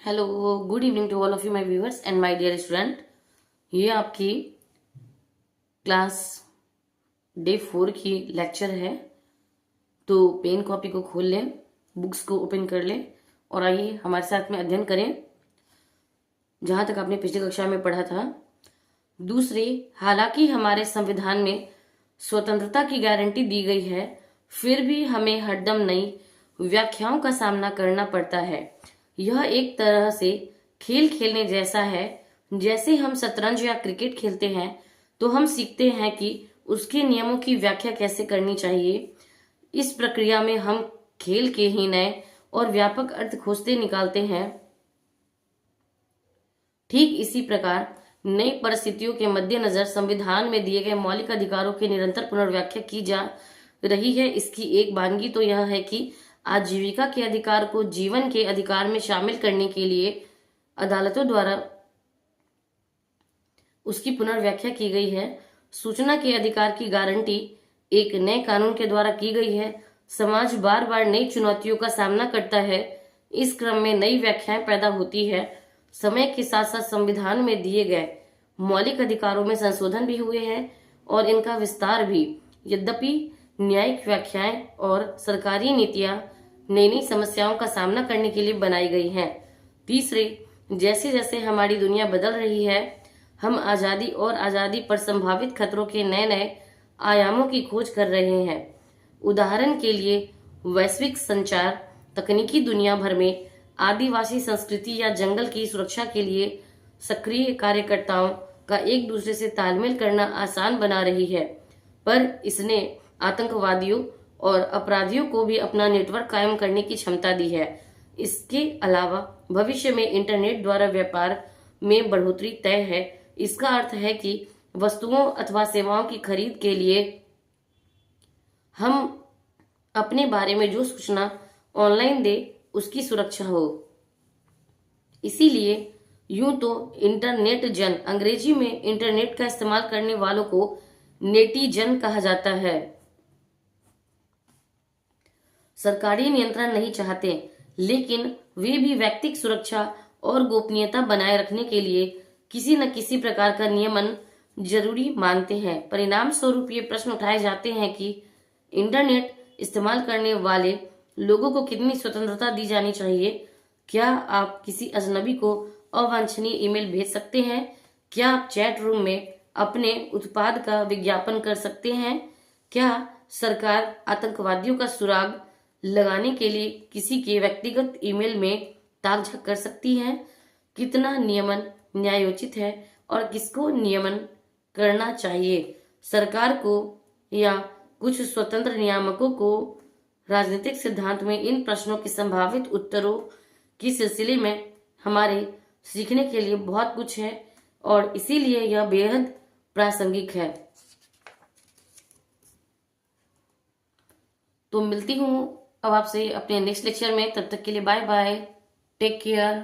Hello, good evening to all of you my viewers and my dear student. ये आपकी class day 4 की lecture है। तो pen copy को खोल लें, बुक्स को ओपन कर लें और आइए हमारे साथ में अध्ययन करें जहाँ तक आपने पिछली कक्षा में पढ़ा था। दूसरे, हालांकि हमारे संविधान में स्वतंत्रता की गारंटी दी गई है, फिर भी हमें हरदम नई व्याख्याओं का सामना करना पड़ता है। यह एक तरह से खेल खेलने जैसा है। जैसे हम शतरंज या क्रिकेट खेलते हैं तो हम सीखते हैं कि उसके नियमों की व्याख्या कैसे करनी चाहिए। इस प्रक्रिया में हम खेल के ही नए और व्यापक अर्थ खोजते निकालते हैं। ठीक इसी प्रकार नई परिस्थितियों के मद्देनजर संविधान में दिए गए मौलिक अधिकारों की निरंतर पुनर्व्याख्या की जा रही है। इसकी एक वानगी तो यह है कि आजीविका के अधिकार को जीवन के अधिकार में शामिल करने के लिए अदालतों द्वारा उसकी पुनर्व्याख्या की गई है। सूचना के अधिकार की गारंटी एक नए कानून के द्वारा की गई है। समाज बार बार नई चुनौतियों का सामना करता है। इस क्रम में नई व्याख्याएं पैदा होती है। समय के साथ साथ संविधान में दिए गए मौलिक अधिकारों में संशोधन भी हुए हैं और इनका विस्तार भी। यद्यपि न्यायिक व्याख्याएं और सरकारी नीतियां नई नई समस्याओं का सामना करने के लिए बनाई गई हैं। तीसरे, जैसे जैसे हमारी दुनिया बदल रही है, हम आजादी और आजादी पर संभावित खतरों के नए नए आयामों की खोज कर रहे हैं। उदाहरण के लिए, वैश्विक संचार तकनीकी दुनिया भर में आदिवासी संस्कृति या जंगल की सुरक्षा के लिए सक्रिय कार्यकर्ताओं का एक दूसरे से तालमेल करना आसान बना रही है, पर इसने आतंकवादियों और अपराधियों को भी अपना नेटवर्क कायम करने की क्षमता दी है। इसके अलावा भविष्य में इंटरनेट द्वारा व्यापार में बढ़ोतरी तय है। इसका अर्थ है कि वस्तुओं अथवा सेवाओं की खरीद के लिए हम अपने बारे में जो सूचना ऑनलाइन दे उसकी सुरक्षा हो। इसीलिए यूं तो इंटरनेट जन, अंग्रेजी में इंटरनेट का इस्तेमाल करने वालों को नेटीजन कहा जाता है, सरकारी नियंत्रण नहीं चाहते, लेकिन वे भी व्यक्तिगत सुरक्षा और गोपनीयता बनाए रखने के लिए किसी न किसी प्रकार का नियमन जरूरी मानते हैं। परिणाम स्वरूप ये प्रश्न उठाए जाते हैं कि इंटरनेट इस्तेमाल करने वाले लोगों को कितनी स्वतंत्रता दी जानी चाहिए। क्या आप किसी अजनबी को अवांछनीय ईमेल भेज सकते हैं? क्या आप चैट रूम में अपने उत्पाद का विज्ञापन कर सकते हैं? क्या सरकार आतंकवादियों का सुराग लगाने के लिए किसी के व्यक्तिगत ईमेल में ताक झांक कर सकती है? कितना नियमन न्यायोचित है और किसको नियमन करना चाहिए, सरकार को या कुछ स्वतंत्र नियामकों को? राजनीतिक सिद्धांत में इन प्रश्नों के संभावित उत्तरों की सिलसिले में हमारे सीखने के लिए बहुत कुछ है और इसीलिए यह बेहद प्रासंगिक है। तो मिलती हूँ अब आपसे अपने नेक्स्ट लेक्चर में। तब तक के लिए बाय बाय, टेक केयर।